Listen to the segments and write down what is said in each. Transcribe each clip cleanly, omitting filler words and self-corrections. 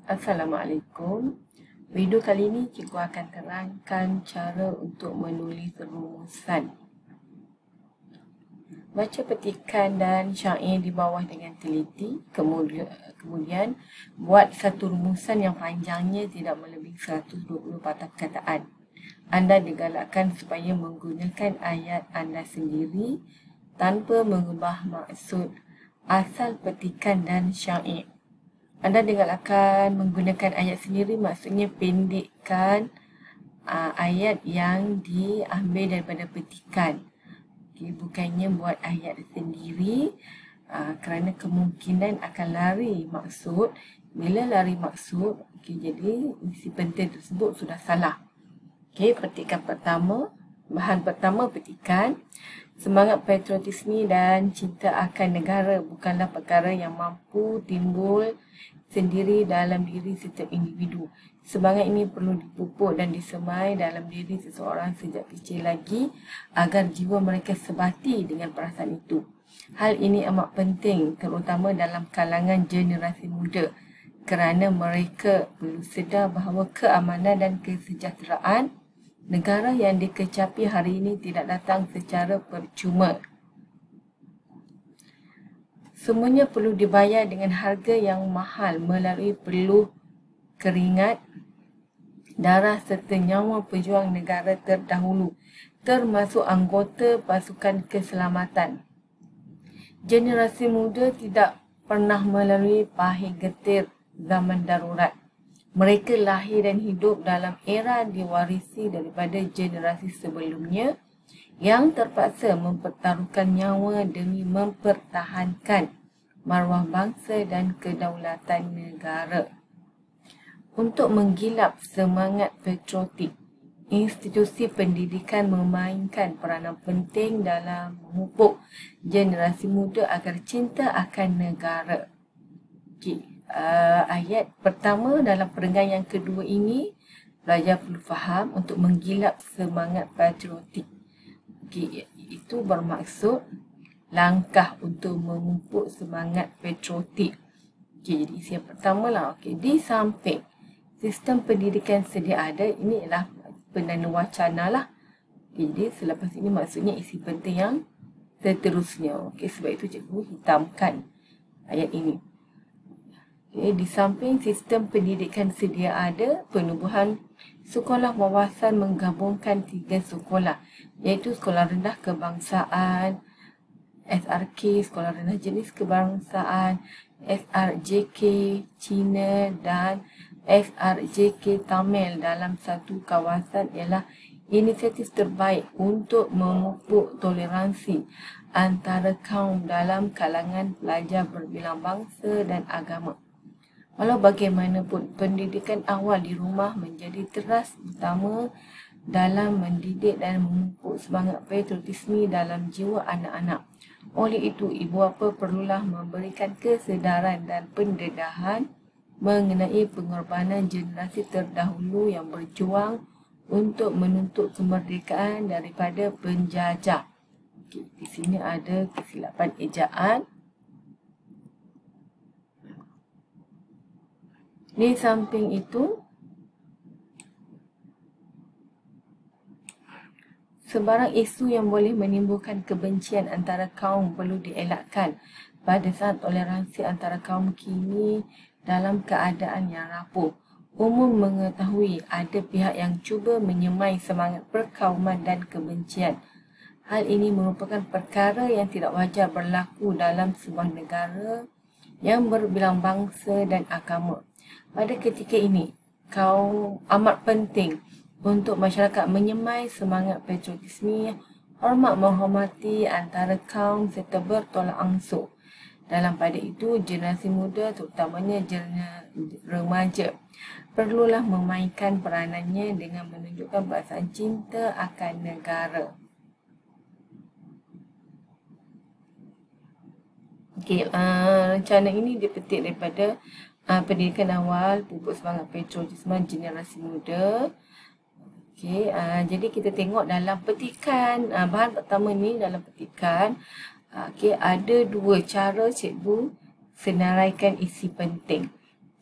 Assalamualaikum. Video kali ini cikgu akan terangkan cara untuk menulis rumusan. Baca petikan dan syair di bawah dengan teliti. Kemudian buat satu rumusan yang panjangnya tidak melebihi 120 patah perkataan. Anda digalakkan supaya menggunakan ayat anda sendiri tanpa mengubah maksud asal petikan dan syair. Anda digalakkan menggunakan ayat sendiri, maksudnya pendekkan ayat yang diambil daripada petikan. Bukannya buat ayat sendiri kerana kemungkinan akan lari maksud. Bila lari maksud, jadi isi penting tersebut sudah salah. Petikan pertama, bahan pertama petikan. Semangat patriotisme dan cinta akan negara bukanlah perkara yang mampu timbul sendiri dalam diri setiap individu. Semangat ini perlu dipupuk dan disemai dalam diri seseorang sejak kecil lagi agar jiwa mereka sebati dengan perasaan itu. Hal ini amat penting terutama dalam kalangan generasi muda kerana mereka perlu sedar bahawa keamanan dan kesejahteraan negara yang dikecapi hari ini tidak datang secara percuma. Semuanya perlu dibayar dengan harga yang mahal melalui peluh keringat, darah serta nyawa pejuang negara terdahulu, termasuk anggota pasukan keselamatan. Generasi muda tidak pernah melalui pahit getir zaman darurat. Mereka lahir dan hidup dalam era diwarisi daripada generasi sebelumnya yang terpaksa mempertaruhkan nyawa demi mempertahankan maruah bangsa dan kedaulatan negara. Untuk menggilap semangat patriotik, institusi pendidikan memainkan peranan penting dalam memupuk generasi muda agar cinta akan negara. Ayat pertama dalam perenggan yang kedua ini, pelajar perlu faham untuk menggilap semangat patriotik. Itu bermaksud langkah untuk memupuk semangat patriotik. Jadi isi yang pertama lah. Di samping sistem pendidikan sedia ada, ini adalah pendana wacana lah. Jadi selepas ini maksudnya isi penting yang seterusnya. Sebab itu cikgu hitamkan ayat ini. Di samping sistem pendidikan sedia ada, penubuhan sekolah wawasan menggabungkan 3 sekolah, iaitu Sekolah Rendah Kebangsaan, SRK, Sekolah Rendah Jenis Kebangsaan, SRJK Cina dan SRJK Tamil dalam satu kawasan ialah inisiatif terbaik untuk memupuk toleransi antara kaum dalam kalangan pelajar berbilang bangsa dan agama. Walau bagaimanapun, pendidikan awal di rumah menjadi teras utama dalam mendidik dan memupuk semangat patriotisme dalam jiwa anak-anak. Oleh itu, ibu bapa perlulah memberikan kesedaran dan pendedahan mengenai pengorbanan generasi terdahulu yang berjuang untuk menuntut kemerdekaan daripada penjajah. Di sini ada kesilapan ejaan. Di samping itu, sebarang isu yang boleh menimbulkan kebencian antara kaum perlu dielakkan pada saat toleransi antara kaum kini dalam keadaan yang rapuh. Umum mengetahui ada pihak yang cuba menyemai semangat perkauman dan kebencian. Hal ini merupakan perkara yang tidak wajar berlaku dalam sebuah negara yang berbilang bangsa dan agama. Pada ketika ini, amat penting untuk masyarakat menyemai semangat patriotisme, hormat menghormati antara kaum serta bertolak ansur. Dalam pada itu, generasi muda terutamanya remaja perlulah memainkan peranannya dengan menunjukkan perasaan cinta akan negara. Rencana ini dipetik daripada pendidikan awal, pupuk semangat patriotisme generasi muda. Jadi kita tengok dalam petikan, bahan pertama ni dalam petikan, ada 2 cara cikgu senaraikan isi penting.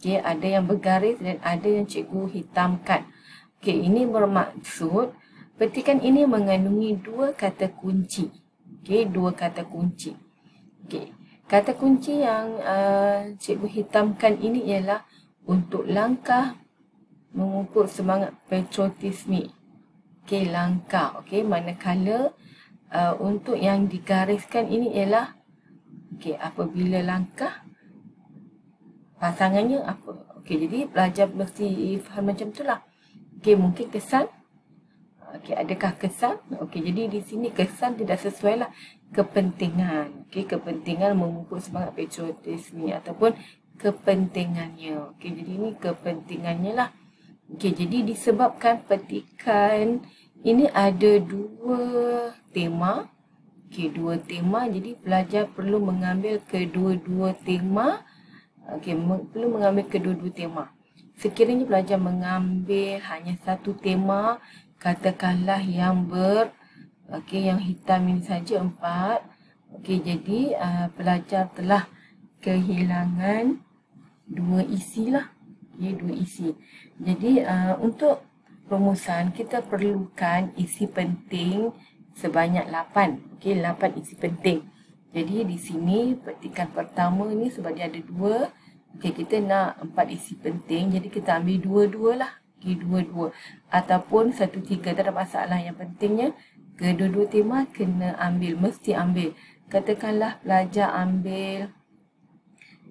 Okey, ada yang bergaris dan ada yang cikgu hitamkan. Okey, ini bermaksud petikan ini mengandungi dua kata kunci. Okey, dua kata kunci. Okey, kata kunci yang cikgu hitamkan ini ialah untuk langkah memupuk semangat patriotisme. Okey, langkah. Okey, manakala untuk yang digariskan ini ialah okey, apabila langkah pasangannya apa. Okey, jadi pelajar mesti faham macam tu lah. Okey, mungkin kesan. Okey, adakah kesan? Okey, jadi di sini kesan tidak sesuai lah. Kepentingan. Okey, kepentingan memupuk semangat patriotisme ataupun kepentingannya. Okey, jadi ini kepentingannya lah. Okey, jadi disebabkan petikan ini ada dua tema. Okey, dua tema. Jadi pelajar perlu mengambil kedua-dua tema. Okey, perlu mengambil kedua-dua tema. Sekiranya pelajar mengambil hanya satu tema, katakanlah yang yang hitam ini saja 4. Okey, jadi pelajar telah kehilangan dua isi lah. Okey, dua isi. Jadi untuk perumusan kita perlukan isi penting sebanyak 8. Okey, 8 isi penting. Jadi di sini petikan pertama ni sebab dia ada 2. Okey, kita nak 4 isi penting. Jadi kita ambil 2-2 lah. Okey, 2-2 ataupun 1-3, tak ada masalah. Yang pentingnya kedua-dua tema kena ambil, mesti ambil. Katakanlah pelajar ambil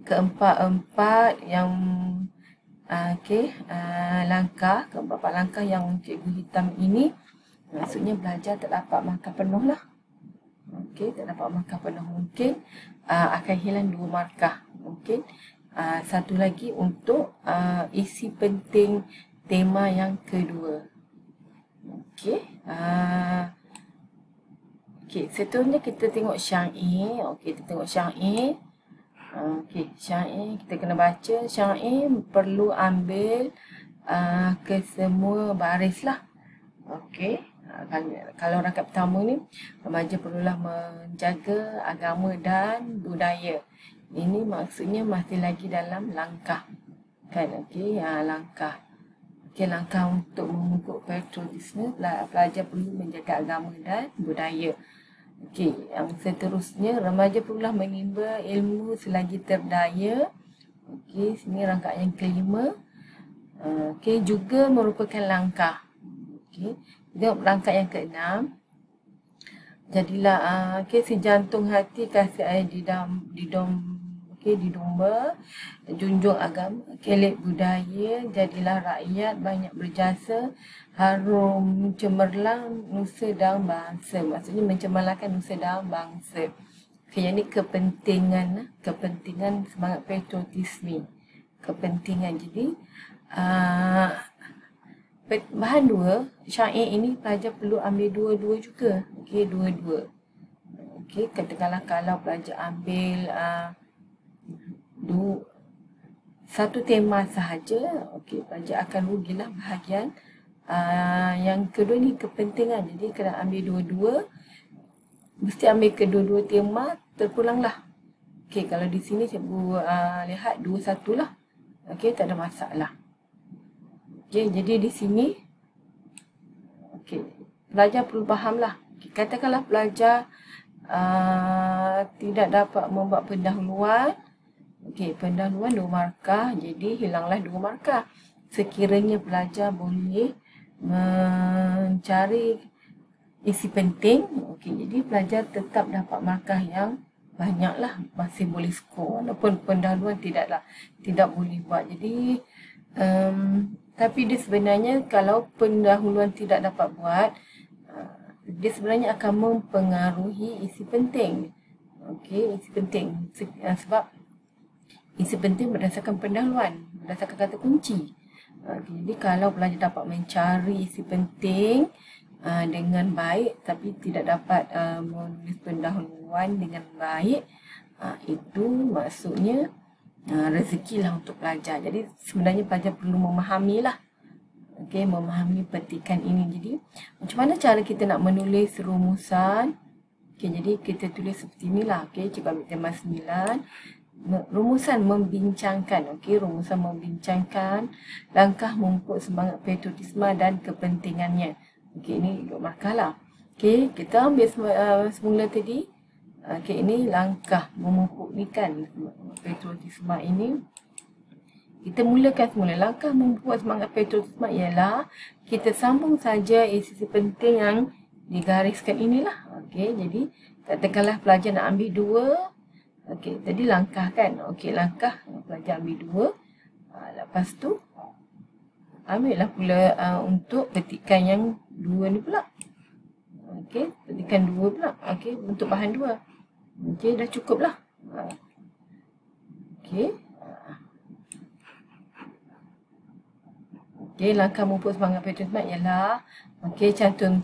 keempat-empat yang langkah, keempat langkah yang cikgu hitam ini, maksudnya belajar tak dapat markah penuh lah. Okey, tak dapat markah penuh, mungkin akan hilang 2 markah. Mungkin satu lagi untuk isi penting tema yang kedua. Okey, seterusnya kita tengok syair. Okey, kita tengok syair. Okey, syair kita kena baca. Syair perlu ambil kesemua baris lah. Okey, kalau rangkap pertama ni, remaja perlulah menjaga agama dan budaya. Ini maksudnya masih lagi dalam langkah. Kan, okey, langkah. Okey, langkah untuk memupuk patriotisme, pelajar perlu menjaga agama dan budaya. Okey, yang seterusnya, remaja perlulah menimba ilmu selagi terdaya. Okey, sini rangkap yang kelima. Okey, juga merupakan langkah. Okey, tengok rangkap yang keenam. Jadilah si jantung hati kasih air di domba, junjung agama, kelek budaya, jadilah rakyat banyak berjasa, harum cemerlang nusa dan bangsa. Maksudnya mencemerlangkan nusa dan bangsa. Okay, yang ni kepentingan semangat patriotisme. Kepentingan. Jadi bahan 2, syair ini pelajar perlu ambil 2-2 juga. Okey, 2-2. Okey, katakanlah kalau pelajar ambil satu tema sahaja, okey, pelajar akan rugilah bahagian yang kedua ni kepentingan. Jadi kena ambil 2-2. Mesti ambil kedua-dua tema, terpulanglah. Okey, kalau di sini cikgu lihat 2-1 lah. Okey, tak ada masalah. Okey, jadi di sini pelajar perlu fahamlah. Katakanlah pelajar tidak dapat membuat pendahuluan. Okey, pendahuluan 2 markah, jadi hilanglah 2 markah. Sekiranya pelajar boleh mencari isi penting, okey, jadi pelajar tetap dapat markah yang banyaklah, masih boleh skor walaupun pendahuluan tidak boleh buat. Jadi tapi dia sebenarnya kalau pendahuluan tidak dapat buat, dia sebenarnya akan mempengaruhi isi penting. Okey, isi penting sebab isi penting berdasarkan pendahuluan, berdasarkan kata kunci. Jadi kalau pelajar dapat mencari isi penting dengan baik tapi tidak dapat menulis pendahuluan dengan baik, itu maksudnya rezekilah untuk pelajar. Jadi sebenarnya pelajar perlu memahamilah. Okey, memahami petikan ini. Jadi macam mana cara kita nak menulis rumusan? Okey, jadi kita tulis seperti inilah. Okey, cikgu ambil tema 9. rumusan membincangkan. Okey, rumusan membincangkan langkah memupuk semangat patriotisme dan kepentingannya. Okey, ini duk markah lah. Okey, kita ambil semula tadi. Okey, ini langkah memupuk ni kan, patriotisme ini. Kita mulakan semula. Langkah memupuk semangat patriotisme ialah kita sambung saja isi penting yang digariskan inilah. Okey, jadi katakanlah pelajar nak ambil 2. Okey, tadi langkah kan. Okey, langkah pelajar ambil 2. Lepas tu ambillah pula untuk petikan yang 2 ni pula. Okey, petikan 2 pula. Okey, untuk bahan 2. Okey, dah cukup lah. Okey. Okey, langkah memupuk semangat patriotisme ialah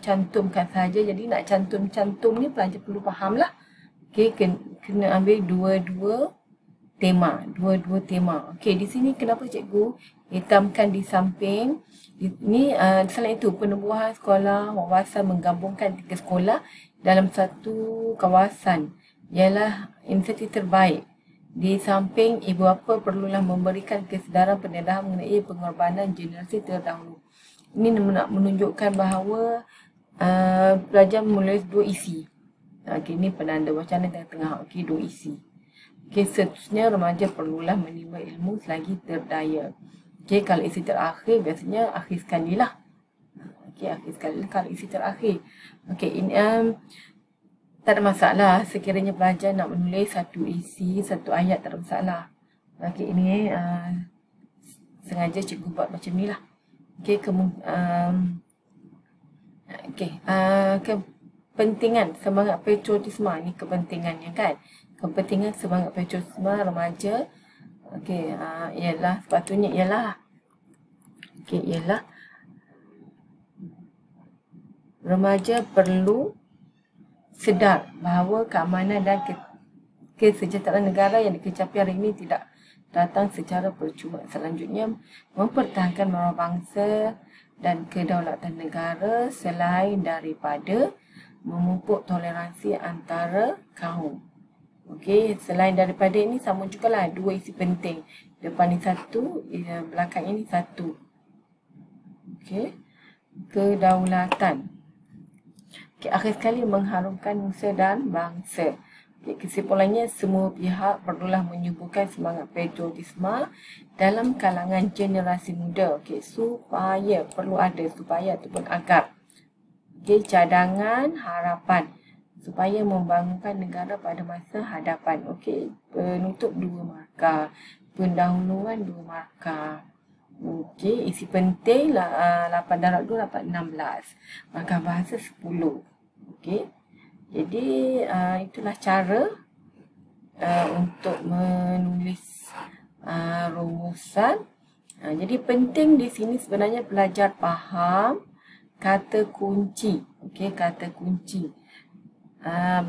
cantumkan saja. Jadi nak cantum ni pelajar perlu faham lah. Okey, kena ambil dua-dua tema. Okey, di sini kenapa cikgu hitamkan di samping? Ini selain itu penubuhan sekolah wawasan menggabungkan 3 sekolah dalam satu kawasan ialah inisiatif terbaik. Di samping ibu bapa perlulah memberikan kesedaran pendedahan mengenai pengorbanan generasi terdahulu. Ini nak menunjukkan bahawa pelajar menulis 2 isi. Okey, ini penanda wacana tengah-tengah. Okey, 2 isi. Okey, seterusnya remaja perlulah menimba ilmu selagi terdaya. Okey, kalau isi terakhir biasanya akhir sekali lah. Okey, akhir sekali lah kalau isi terakhir. Okey, ini tak ada masalah sekiranya pelajar nak menulis 1 isi, 1 ayat, tak ada masalah. Okey, ini sengaja cikgu buat macam ni lah. Okey, kepentingan semangat patriotisme ni kepentingannya kan. Kepentingan semangat patriotisme remaja. Okey, ialah sepatutnya ialah remaja perlu sedar bahawa keamanan dan kesejahteraan negara yang dikecapi hari ini tidak datang secara percuma. Selanjutnya, mempertahankan maruah bangsa dan kedaulatan negara selain daripada memupuk toleransi antara kaum. Okey, selain daripada ini sama jugalah 2 isi penting. Depan ni 1, belakang ini 1. Okey, kedaulatan. Okay, akhir sekali mengharumkan nusa dan bangsa. Okay, kesimpulannya, semua pihak perlulah menyuburkan semangat patriotisme dalam kalangan generasi muda. Okay, supaya ataupun agar. Okay, cadangan harapan supaya membangunkan negara pada masa hadapan. Okay, penutup 2 markah, pendahuluan 2 markah. Okey, isi penting 8 darab 2 dapat 16. Markah bahasa 10. Okey. Jadi itulah cara untuk menulis rumusan. Jadi penting di sini sebenarnya pelajar faham kata kunci. Okey, kata kunci.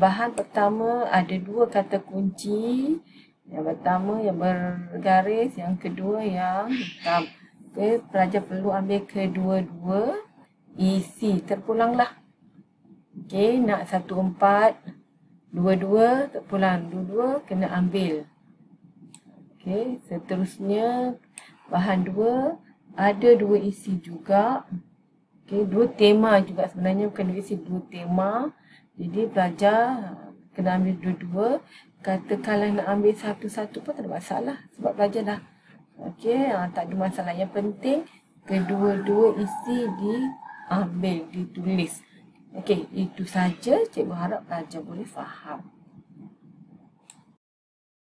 Bahan pertama ada 2 kata kunci. Yang pertama yang bergaris, yang kedua yang hitam. Okay, pelajar perlu ambil kedua-dua isi. Terpulanglah. Okey, nak 1-4, 2-2, terpulang. 2-2 kena ambil. Okey, seterusnya bahan 2 ada 2 isi juga. Okey, 2 tema juga sebenarnya, bukan 2 isi, 2 tema. Jadi pelajar kena ambil 2-2. Katakanlah nak ambil 1-1 pun tak ada masalah sebab pelajar dah. Okey, tak ada masalah. Yang penting kedua-dua isi diambil, ditulis. Okey, itu saja. Cikgu harap pelajar boleh faham.